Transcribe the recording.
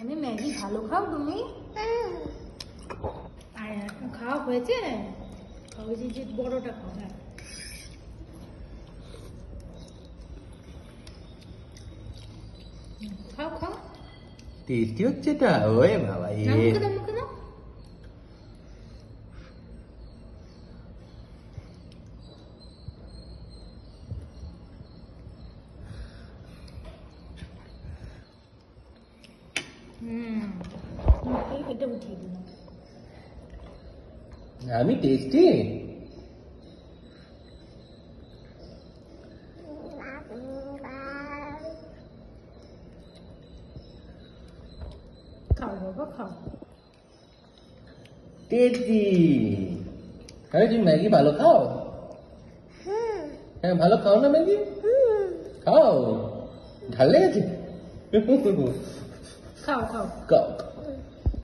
আমি ম্যাগি ভালো খাও তুমি? খাওয়া হয়েছে? হয়েছে যে বড়টা খাও। হ্যাঁ খাও খাও। টেস্টি হচ্ছে তা? ওরে বাবা, মুখে দাও মুখে দাও। এটা উঠিয়ে দিলাম। আমি টেস্টি। খাও বাবা খাও। টেস্টি। আরে তুমি ম্যাগি ভালো খাও? হ্যাঁ ভালো খাও না ম্যাগি? খাও। ঝাল লেগেছে? খাও খাও। খাও।